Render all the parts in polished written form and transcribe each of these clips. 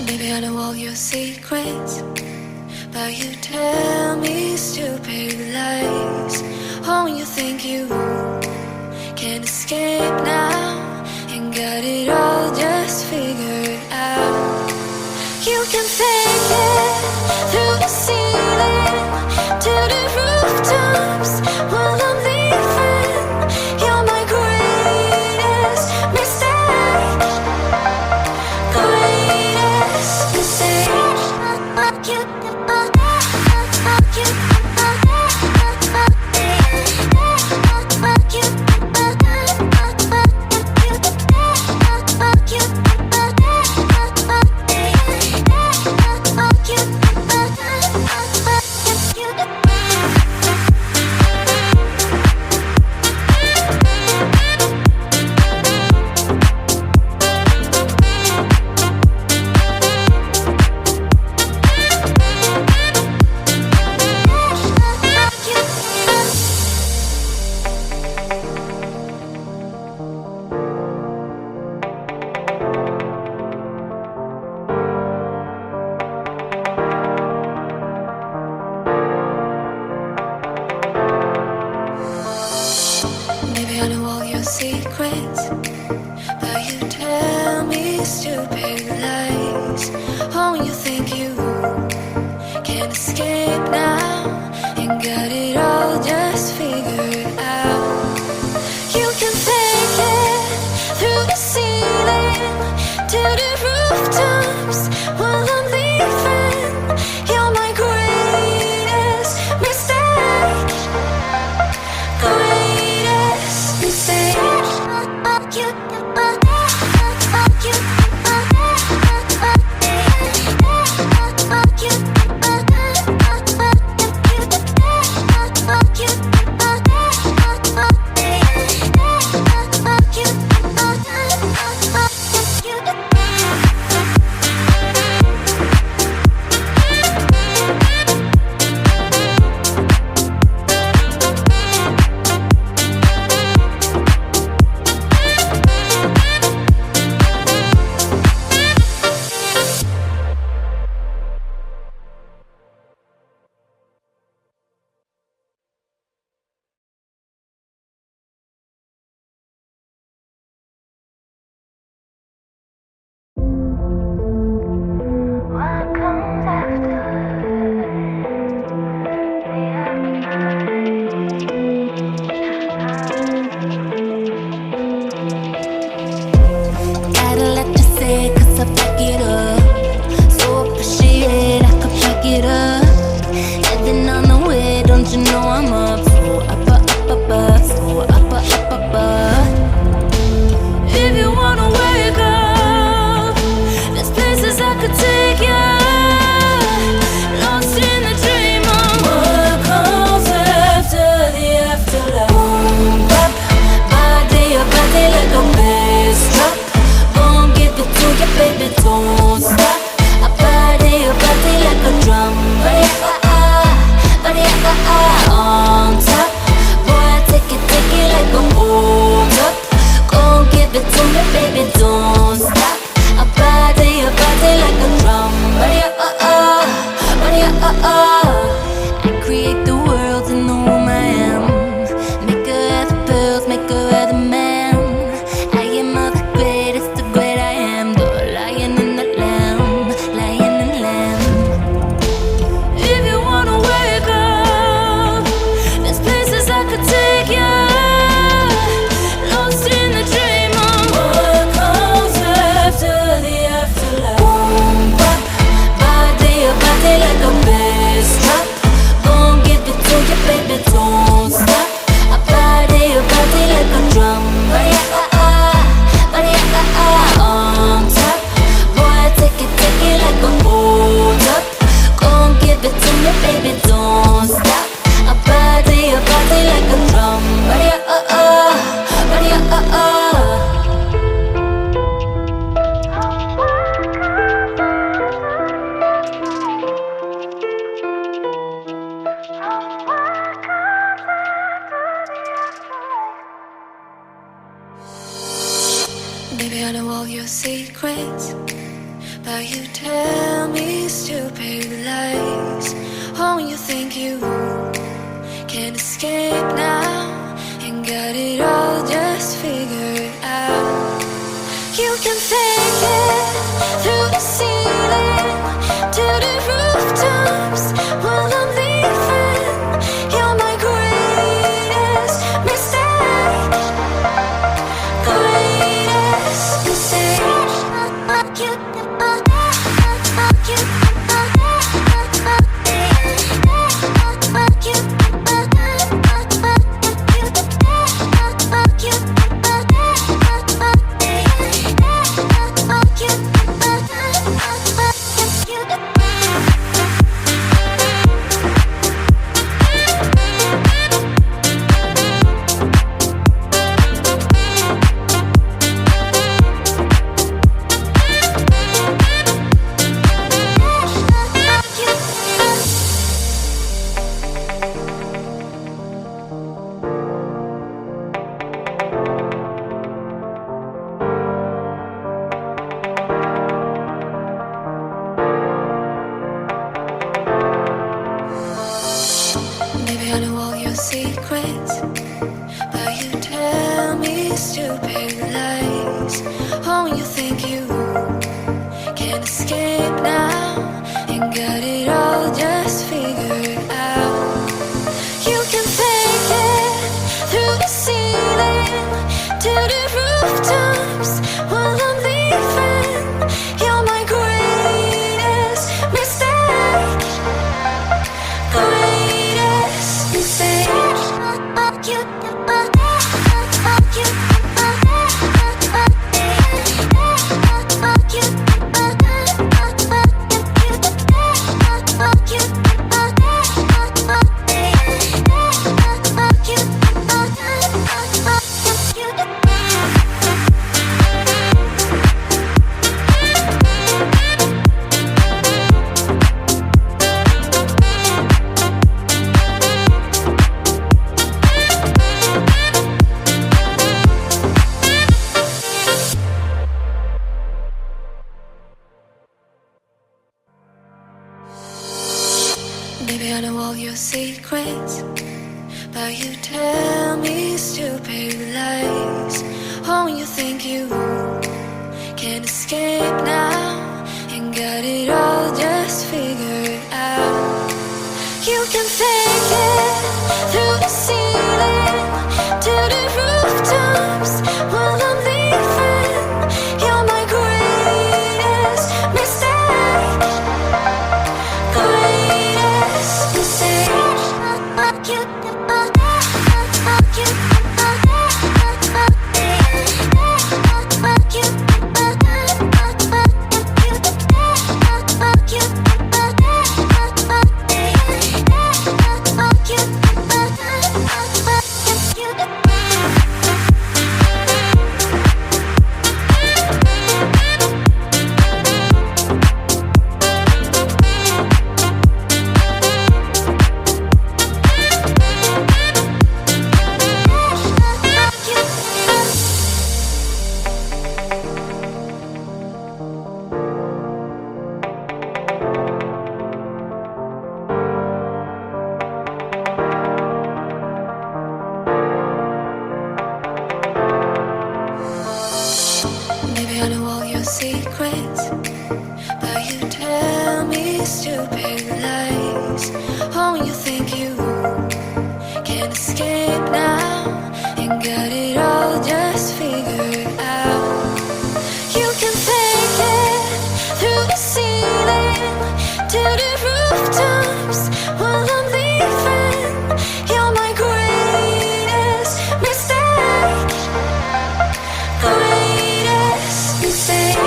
Maybe I know all your secrets, but you tell me stupid lies. Oh, you think you can escape now and got it all just figured out. You can fake it through the ceiling to the rooftops while I'm leaving. You're my greatest mistake. Greatest mistake. Maybe I know all your secrets, but you tell me stupid lies. Oh, you think you can escape now and got it all just figured out. You can fake it through the ceiling to the rooftops while I'm leaving. You're my greatest mistake. Greatest mistake. Baby, I know all your secrets, but you tell me stupid lies. Oh, you think you can escape now and got it all just figured out. You can fake it through the ceiling to the rooftops while I'm leaving. You're my greatest mistake, greatest mistake. Maybe I know all your secrets, but you tell me stupid lies. Oh, you think you can escape now and got it all just figured out. You can fake it through the ceiling to the rooftops while I'm leaving. You're my greatest mistake, greatest mistake. Maybe I know all your secrets, but you tell me stupid lies. Oh, you think you can escape now and got it all just figured out. You can fake it through the ceiling to the rooftops while I'm leaving. You're my greatest mistake, greatest mistake. Maybe I know all your secrets, but you tell me stupid lies. Oh, you think you can escape now and got it all just figured out. You can fake it through the ceiling to the rooftops while I'm leaving. You're my greatest mistake, greatest mistake.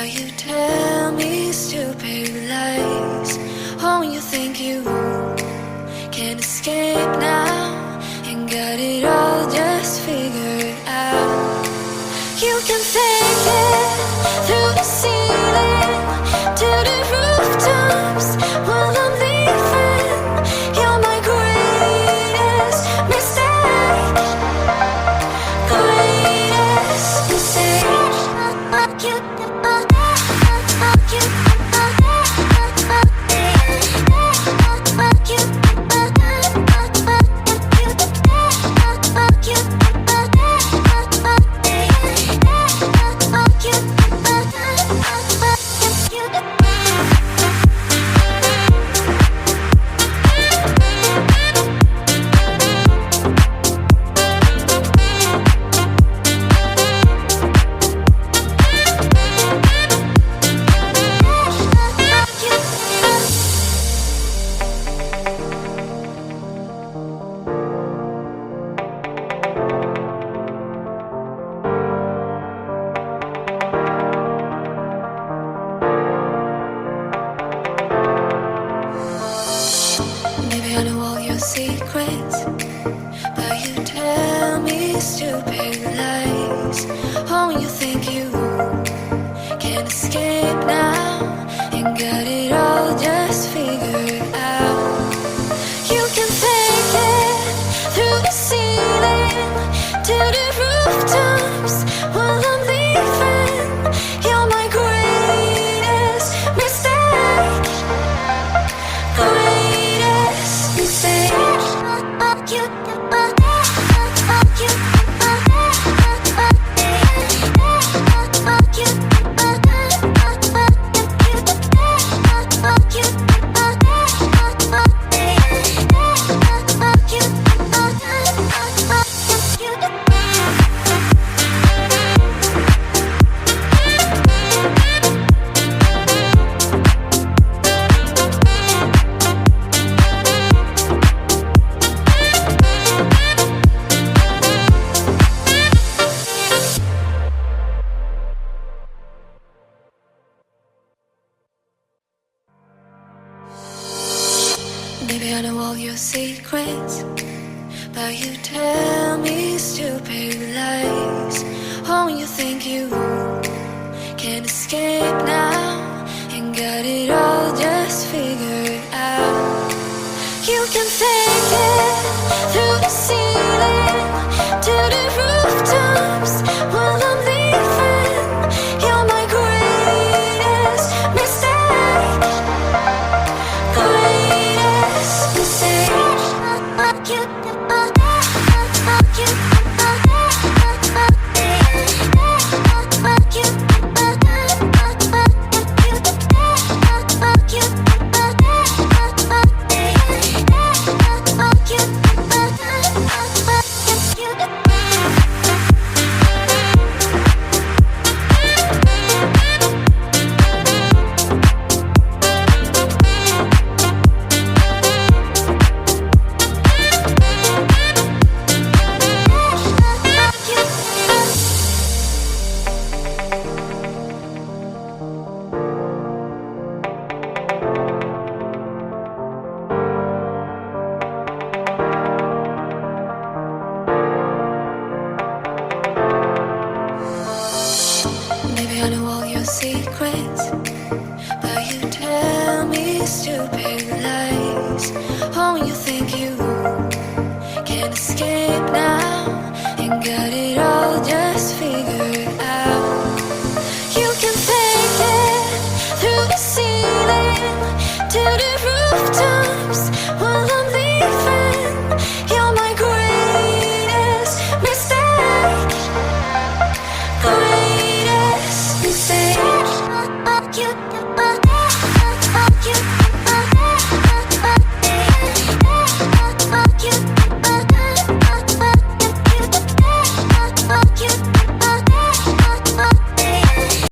but you tell me stupid lies. Oh, you think you can escape now and got it all just figured out. You can fake it through the ceiling to the rooftops while I'm leaving. You're my greatest mistake, greatest mistake. Fuck you, fuck you, secrets, but you tell me stupid lies. Oh, you think you can escape now and got it all just figured out. You can fake it through the ceiling to the rooftops while I'm leaving. You're my greatest mistake, greatest mistake. Fuck you, fuck you, Maybe I know all your secrets, but you tell me stupid lies. Oh, you think you can escape now and got it all just figured out. You can fake it through the ceiling to the rooftops while I'm leaving. You're my greatest mistake, greatest mistake. Fuck you, fuck you, Maybe I know all your secrets, but you tell me stupid lies. Oh, you think you can escape now and got it all just figured out. You can fake it through the ceiling to the rooftops.